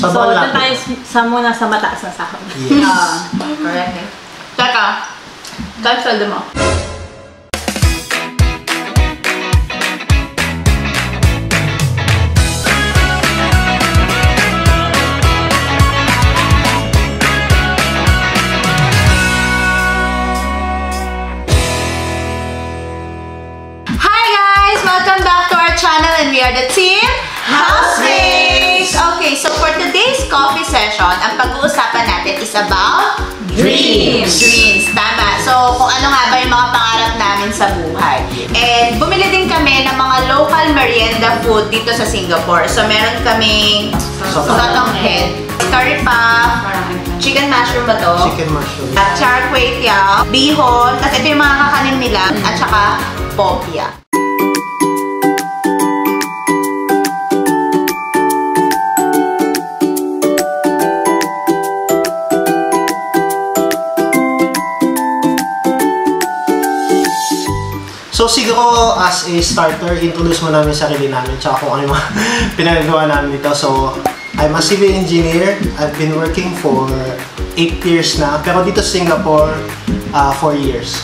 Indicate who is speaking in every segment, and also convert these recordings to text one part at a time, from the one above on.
Speaker 1: So, doon tayo muna sa mataas na sahod.
Speaker 2: Yes. Correct eh. Teka, dahil saldo mo. And we are the team Housemates! Okay, so for today's coffee session, ang pag-uusapan natin is about dreams. Dreams, tama. So, kung ano nga ba yung mga pangarap namin sa buhay. And bumili din kami ng mga local merienda food dito sa Singapore. So, meron kaming sotong head, curry puff, chicken mushroom ba to?
Speaker 3: Chicken mushroom.
Speaker 2: At char kway teow, bihon, kasi ito yung mga kakanin nila, at saka popia.
Speaker 3: So siguro as a starter, introduce mo namin sarili namin tsaka kung ano yung mga pinagagawa namin dito. So I'm a civil engineer. I've been working for 8 years na. Pero dito sa Singapore, 4 years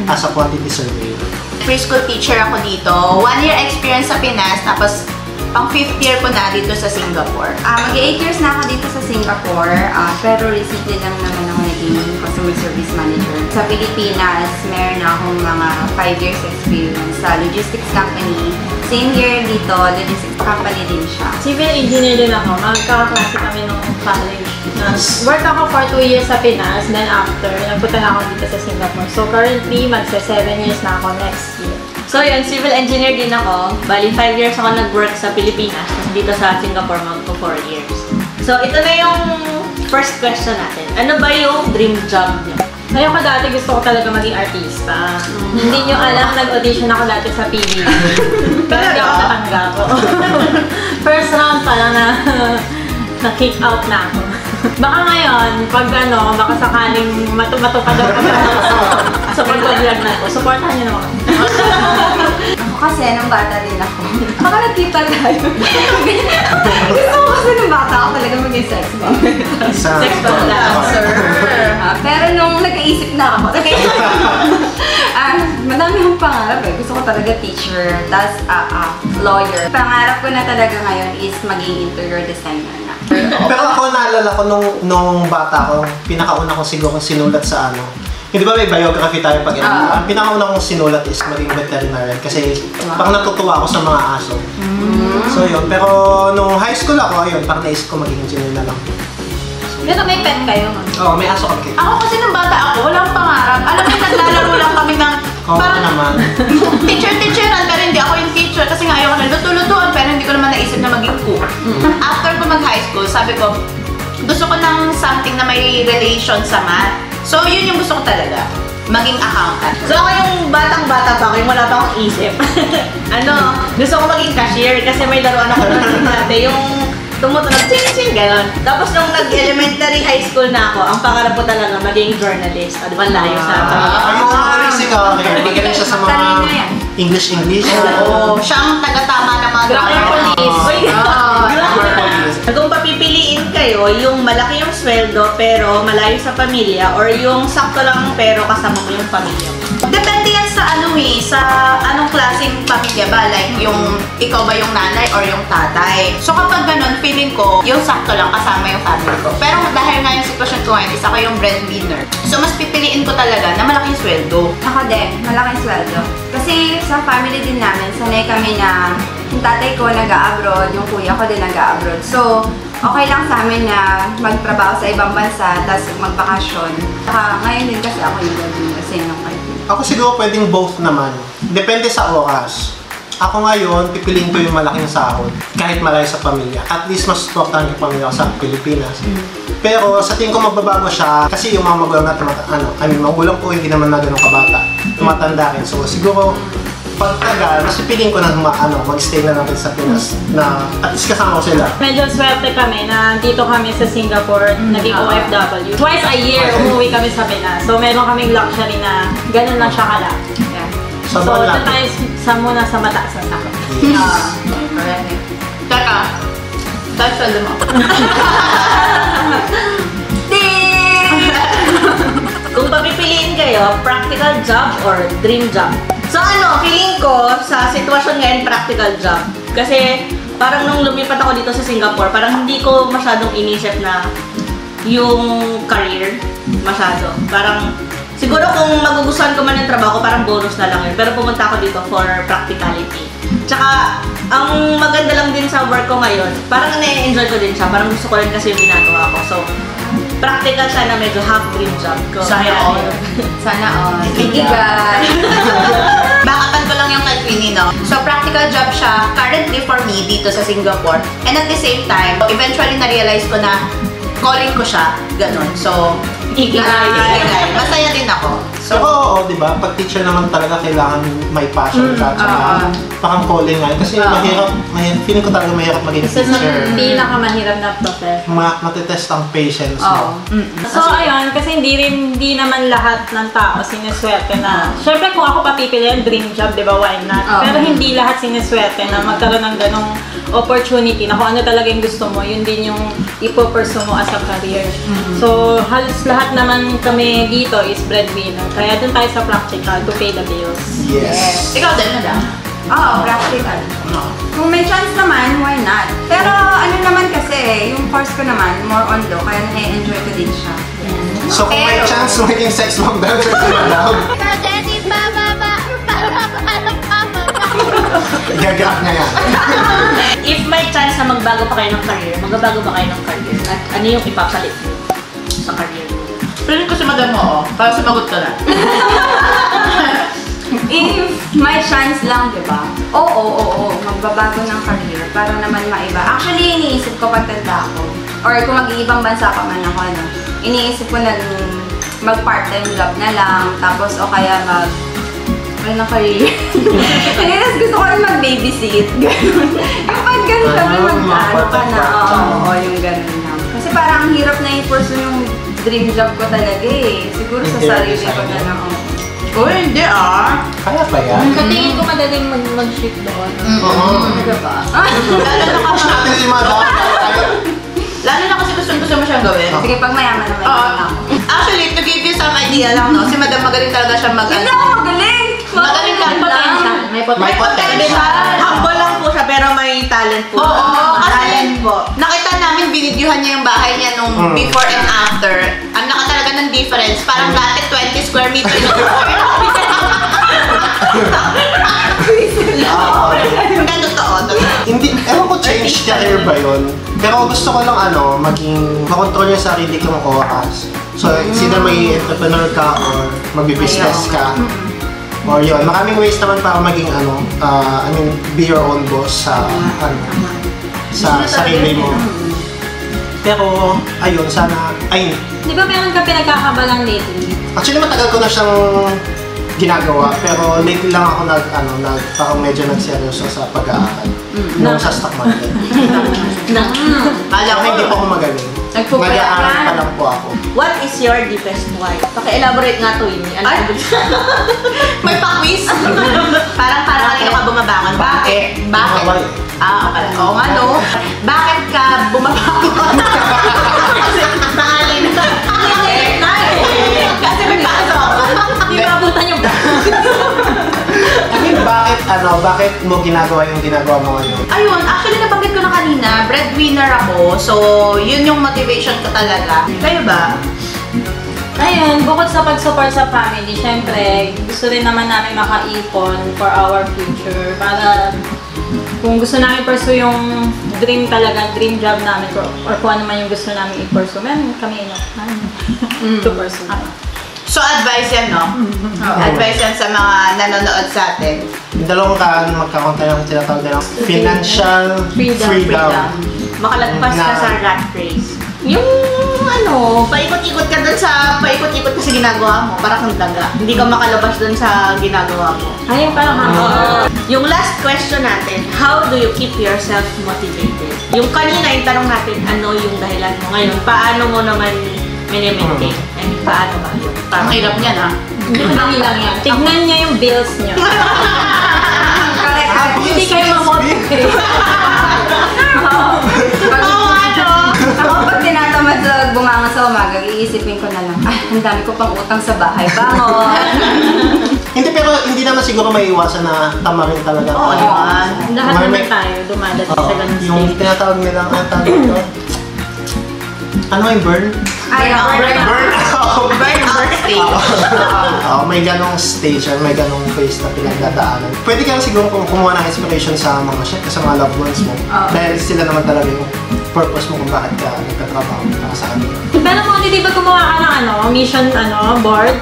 Speaker 3: as a quantity surveyor.
Speaker 2: Preschool teacher ako dito. 1 year experience sa Pinas, tapos pang 5th year ko na dito sa Singapore.
Speaker 4: Mag-8 years na ako dito sa Singapore, pero recently lang naman ako naging customer service manager. Sa Pilipinas, meron na akong mga 5 years experience sa logistics company. Same year dito, logistics company din siya.
Speaker 1: Civil engineer din ako. Magkakaklase kami nung college. Work ako for 2 years sa Pinas, then after, nagpunta na ako dito sa Singapore. So currently, magsa 7 years na ako next year.
Speaker 5: So yun, civil engineer din ako. Bali, 5 years ako nag-work sa Pilipinas. Dito sa Singapore, magpo 4 years. So ito na yung first question natin. Ano ba yung dream job niyo?
Speaker 1: Ngayon ko dati gusto ko talaga maging artista. Hindi nyo alam, nag-audition ako dati sa PBB. Pero hindi ako natanggap. First round pa lang na-kick out na ako. Baka ngayon, pag ano, baka sakaling matupad ako sa pag-vlog na ako. Supportahan nyo naman.
Speaker 4: Ako kasi, nung bata din ako. Baka nagkita tayo. Gusto ko kasi nung bata ako talaga maging sex bomb.
Speaker 5: Sex bomb dancer.
Speaker 4: Pero nung nag-iisip na ako, madami akong pangarap eh. Gusto ko talaga teacher, tas lawyer. Pangarap ko na talaga ngayon is maging interior designer na.
Speaker 3: Pero ako naalala ko nung bata ko, pinakauna kong siguro sinulat sa ano. Hindi ba may biography tayo pag ang pinakauna kong sinulat is maging veterinarian kasi parang natutuwa ako sa mga aso. So yun, pero nung high school ako, ayun, parang naisip ko maging engineer na lang.
Speaker 2: Pero may pet kayo?
Speaker 3: Oo, may aso kami.
Speaker 2: Ako kasi nung bata ako, walang pangarap. Alam mo, naglalaro lang kami ng
Speaker 3: parang naman.
Speaker 2: Teacher-teacheran, pero hindi ako yung teacher kasi nga ayoko na luto-lutuan, pero hindi ko naman naisip na maging cook. After ko mag-high school, sabi ko, gusto ko ng something na may relation sa math. So, yun yung gusto ko talaga. Maging accountant.
Speaker 5: So ako yung batang-bata pa ako, yung wala pa akong isip. Gusto ko maging cashier kasi may laruan ako natin dati. Yung tumutunog, ching-ching, gano'n. Tapos nung nag-elementary high school na ako, ang pangarap ko talaga maging journalist. O, diba layo sa
Speaker 3: Magaling siya sa mga English.
Speaker 2: Oo, siyang taga-tama ng mga
Speaker 5: grammar police.
Speaker 3: Grammar police.
Speaker 5: Kung papipiliin kayo, yung malaki yung sweldo pero malayo sa pamilya or yung sakto lang pero kasama mo yung pamilya mo.
Speaker 2: Depende yan sa sa anong klaseng pamilya ba? Like yung ikaw ba yung nanay or yung tatay? So kapag ganun, feeling ko, yung sakto lang kasama yung family ko. Pero dahil nga yung sitwasyon ko ngayon, isa ko yung breadwinner. So mas pipiliin ko talaga na malaking sweldo.
Speaker 4: Ako din, malaking sweldo. Kasi sa family din namin, sanay kami na yung tatay ko nag-a-abroad, yung kuya ko din nag-a-abroad. So, okay lang sa amin na magtrabaho sa ibang bansa, tapos magbakasyon. Ngayon din kasi ako yung gawin kasi nung kayo.
Speaker 3: Ako siguro pwedeng both naman. Depende sa oras. Ako ngayon, pipiliin ko yung malaking sahod. Kahit malayo sa pamilya. At least mas suportahan yung pamilya ko sa Pilipinas. Pero sa tingin ko magbabago siya kasi yung mga magulang natin, magulang ko hindi naman na ganun kabata. Tumatanda rin. So siguro, pagtagal, mas pipiliin ko na mag-stay na natin sa Pinas na at least kasama ko sila.
Speaker 1: Medyo swerte kami na dito kami sa Singapore, naging OFW. Twice a year, umuwi kami sa Pinas. So meron kaming luxury na ganun lang siya kalaki. Yeah. So doon tayo muna sa mataas na sahod.
Speaker 2: Correct. Teka, Tapos sweldo mo.
Speaker 5: Kung papipiliin kayo, practical job or dream job? So ano, feeling ko sa sitwasyon ngayon, practical job. Kasi parang nung lumipat ako dito sa Singapore, parang hindi ko masyadong inisip na yung career masyado. Parang siguro kung magugustuhan ko man yung trabaho ko, parang bonus na lang yun. Pero pumunta ako dito for practicality. Tsaka, ang maganda lang din sa work ko ngayon, parang na-enjoy ko din siya. Parang gusto ko rin kasi yung ginagawa ko. So, practical siya na medyo half-dream job ko.
Speaker 2: Sana all.
Speaker 4: Sana all. Thank you guys.
Speaker 2: Bakapan ko lang yung kay Queenie, no? So, practical job siya currently for me dito sa Singapore. And at the same time, eventually na-realize ko na calling ko siya. Ganon. So, ikigai. Masaya din ako. So,
Speaker 3: Pero oo, di ba? Pag teacher naman talaga kailangan may passion ka. Tsaka parang calling nga. Kasi mahirap, feeling ko talaga mahirap maging
Speaker 1: Isa sa
Speaker 3: teacher.
Speaker 1: pinakamahirap na profession.
Speaker 3: Matitest ang patience mo.
Speaker 1: So ayun, kasi hindi naman lahat ng tao sineswerte na, syempre kung ako papipiliin, dream job, di ba, why not? Pero hindi lahat sineswerte na magkaroon ng ganong opportunity na kung ano talaga yung gusto mo, yun din yung ipo-pursue mo as a career. So halos lahat naman kami dito is breadwinner. Kaya dun tayo sa practical to pay the bills.
Speaker 3: Yes.
Speaker 2: ikaw din, madam.
Speaker 4: Oo, practical. Kung may chance naman, why not? Pero ano naman kasi, yung course ko naman, more on law, kaya na-enjoy ko din siya.
Speaker 3: So kung may chance maging sex bomb dancer si Madam, gagrap niya yan.
Speaker 5: If may chance na magbago pa kayo ng career, magbabago ba kayo ng career? At ano yung ipapalit mo sa career mo?
Speaker 2: Feeling ko si madam mo, para sumagot ka na.
Speaker 4: If may chance lang, di ba? Oo, magbabago ng career para naman maiba. Actually, iniisip ko pagtanda ako. Or kung mag-iibang bansa pa man ako, no? Iniisip ko na mag-part-time job na lang, tapos o kaya ano na career. Tapos gusto ko rin mag-babysit. Ganun. Yung pag ganun kami mag-ano ka na. Oo, yung ganun lang. Kasi parang ang hirap na i-pursue yung dream job ko talaga eh. Siguro sa sarili ko na lang.
Speaker 2: Uy, hindi ah.
Speaker 3: Kaya ba yan?
Speaker 1: Sa tingin ko madaling mag-shift doon.
Speaker 3: Oo.
Speaker 1: Talaga ba?
Speaker 3: Push natin si Madam.
Speaker 2: Lalo na kasi gusto mo siyang gawin.
Speaker 4: Sige, pag mayaman naman ako.
Speaker 2: Actually, to give you some idea lang, no? Si madam magaling talaga siya
Speaker 4: Hindi ako magaling!
Speaker 2: Magaling ka
Speaker 1: Potential.
Speaker 3: May potential.
Speaker 5: Humble lang po siya, pero may talent po.
Speaker 2: Oo,
Speaker 5: Talent
Speaker 2: kasi
Speaker 5: po.
Speaker 2: nakita namin, binidyohan niya yung bahay niya nung before and after. Ang laka talaga ng difference. Parang dati 20 square meters. Hindi, totoo.
Speaker 3: Hindi, ewan ko change career ba yun? Pero gusto ko lang maging makontrol yung sarili kong oras. So, sino may entrepreneur ka or magbi-business ka. Or yun, maraming ways naman para maging be your own boss sa sa sarili mo. Pero, ayun, sana,
Speaker 1: Di ba meron ka pinagkakabalan lately?
Speaker 3: actually matagal ko na siyang ginagawa, pero lately lang ako parang medyo nagseryoso sa pag-aaral. Nung sa stock market.
Speaker 2: Alam
Speaker 3: Kaya
Speaker 2: ko,
Speaker 3: hindi po ako magaling. Nag-aaral pa lang po ako.
Speaker 5: What is your deepest why? Paki-elaborate nga to, Winnie. Ano
Speaker 2: Ay! May pa-quiz. Parang kanina ka bumabangon. Bakit?
Speaker 3: Why?
Speaker 2: Okay. Oo nga, no? Bakit ka bumabangon? Kasi Kasi may pasok.
Speaker 1: Hindi maabutan yung
Speaker 3: I mean, bakit mo ginagawa yung ginagawa mo ngayon?
Speaker 2: Ayun, actually nabanggit ko na kanina, breadwinner ako. So, yun yung motivation ko talaga. Kayo ba?
Speaker 1: Ayun, bukod sa pag-support sa family, syempre, gusto rin naman namin makaipon for our future. Para kung gusto namin pursue yung dream job namin, or kung ano man yung gusto namin i-pursue, meron kami enough to pursue.
Speaker 2: So, advice yan, no? Advice yan sa mga nanonood sa atin.
Speaker 3: Yung dalawang magkakaroon tayo ng tinatawag nilang financial freedom.
Speaker 5: Makalagpas ka sa rat race. Yung paikot-ikot ka dun sa ginagawa mo, parang kang daga. Hindi ka makalabas dun sa ginagawa mo.
Speaker 1: Ayun, parang
Speaker 5: Yung last question natin, how do you keep yourself motivated? Yung kanina, yung tanong natin, ano yung dahilan mo ngayon? Paano mo naman mini-maintain? I mean, paano ba yun?
Speaker 2: Ang hirap niyan, ha?
Speaker 1: Hindi lang yan. Tignan niya yung bills niyo. Hindi kayo mamotivate.
Speaker 4: ang dami ko pang utang sa bahay. Bangon!
Speaker 3: Hindi, pero hindi naman siguro may iwasan na tama rin talaga.
Speaker 5: Oo naman.
Speaker 1: Lahat naman tayo dumadating sa ganun
Speaker 3: Yung
Speaker 1: stage.
Speaker 3: tinatawag nilang, ang tawag ito? Ano yung burn?
Speaker 4: Ay,
Speaker 2: Burnout stage.
Speaker 3: May ganong stage, may ganong phase na pinagdadaanan. Pwede kang siguro kumuha ng inspiration sa mga chef, sa mga loved ones mo. Dahil sila naman talaga yung purpose mo kung bakit ka nagtatrabaho para sa kanila.
Speaker 1: Pero kung hindi ba gumawa ka ng mission board?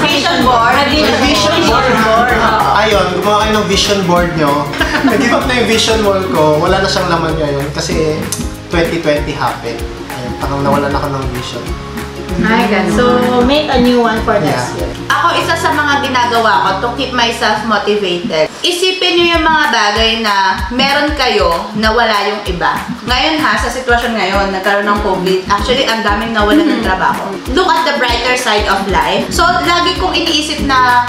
Speaker 2: Vision board.
Speaker 3: Vision board. Ayun, gumawa kayo ng vision board nyo. Nag-give up na yung vision wall ko. Wala na siyang laman ngayon kasi 2020 happened. Ayun, parang nawalan ako ng vision.
Speaker 4: Ay, ganun.
Speaker 1: So, make a new one for next year.
Speaker 2: Ako, isa sa mga ginagawa ko to keep myself motivated. Isipin niyo yung mga bagay na meron kayo na wala yung iba. Ngayon sa sitwasyon ngayon, nagkaroon ng COVID, actually, ang daming nawalan ng trabaho. Look at the brighter side of life. So, lagi kong iniisip na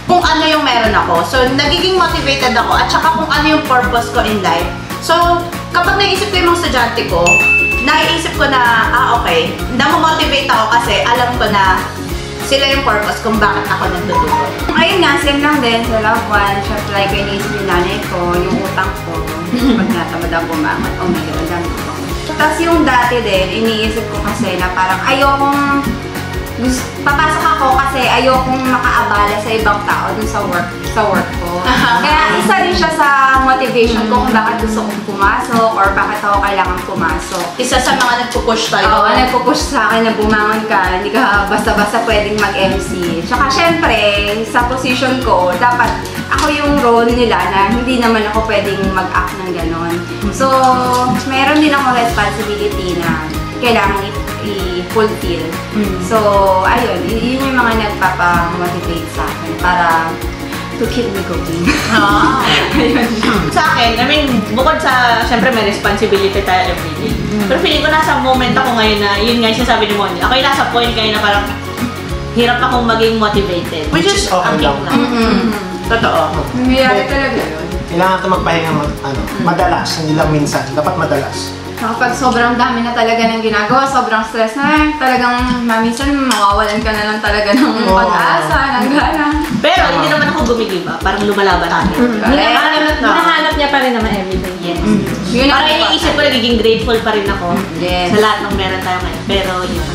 Speaker 2: kung ano yung meron ako. So, nagiging motivated ako at saka kung ano yung purpose ko in life. So, kapag naisip ko yung mga estudyante ko, naiisip ko na, okay, namomotivate ako kasi alam ko na sila yung purpose kung bakit ako nagtuturo.
Speaker 4: Ayun nga, same lang din sa loved one. Siyempre, like, iniisip yung nanay ko, yung utang ko. Pag natamad ako bumangon, oh my God, ang dami ko. Tapos yung dati din, iniisip ko kasi na parang ayokong papasok ako kasi ayokong makaabala sa ibang tao dun sa work ko. Kaya isa rin siya sa motivation ko kung bakit gusto kong pumasok or bakit ako kailangan pumasok.
Speaker 2: Isa sa mga nagpupush tayo.
Speaker 4: Oo, nagpupush sa akin na bumangon ka, hindi ka basta-basta pwedeng mag-MC. Tsaka syempre, sa position ko, dapat ako yung role nila na hindi naman ako pwedeng mag-act ng ganon. So, meron din ako responsibility na kailangan i-fulfill. So, ayun, yun yung mga nagpapa-motivate sa akin para to keep me going.
Speaker 5: Sa akin, I mean, bukod sa, syempre may responsibility tayo everyday. Pero feeling ko nasa moment ako ngayon na, yun nga yung sinasabi ni Moni, ako yung nasa point kayo na parang hirap akong maging motivated.
Speaker 3: Which is okay lang.
Speaker 2: Totoo.
Speaker 4: Nangyayari talaga yun.
Speaker 3: Kailangan ito magpahinga madalas, hindi lang minsan. Dapat madalas.
Speaker 4: Kapag sobrang dami na talaga ng ginagawa, sobrang stress na, talagang minsan mawawalan ka na lang talaga ng pag-asa, ng gana.
Speaker 5: Pero hindi naman ako gumigiba, parang lumalaban ako.
Speaker 1: Hinahanap niya pa rin naman everyday.
Speaker 5: Yes.
Speaker 4: Yun
Speaker 5: Parang
Speaker 4: ang
Speaker 5: iniisip ko, nagiging grateful pa rin ako
Speaker 4: Yes.
Speaker 5: sa lahat ng meron tayo ngayon. Pero yun,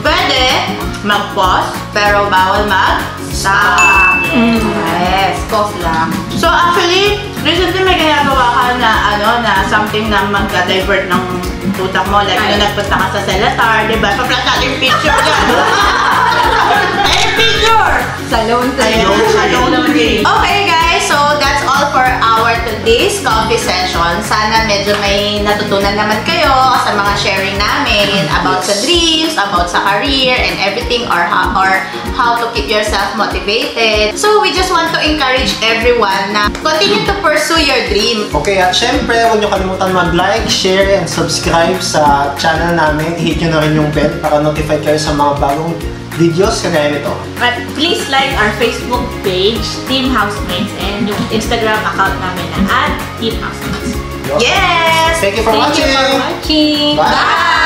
Speaker 2: Pwede mag-pause, pero bawal mag-stop.
Speaker 4: Yes, pause lang.
Speaker 2: So actually, recently may ginagawa ka na na something na magka-divert ng utak mo. Like, nagpunta ka sa Celatar, diba? Pa-flash natin yung picture dyan. Ay, picture!
Speaker 4: Salon tayo.
Speaker 2: Okay guys, so that's all for our today's coffee session. Sana medyo may natutunan naman kayo sa mga sharing namin about sa dreams, about sa career, and everything, or how to keep yourself motivated. So we just want to encourage everyone na continue to pursue your dream.
Speaker 3: Okay, at syempre, huwag niyo kalimutan mag-like, share, and subscribe sa channel namin. I-hit niyo na rin yung bell para notify kayo sa mga bagong videos kagaya nito.
Speaker 5: But please like our Facebook page, Team Housemates, and yung Instagram account namin na @TeamHousemates.
Speaker 2: Yes!
Speaker 3: Thank you for watching!
Speaker 1: Thank you for watching!
Speaker 3: Bye!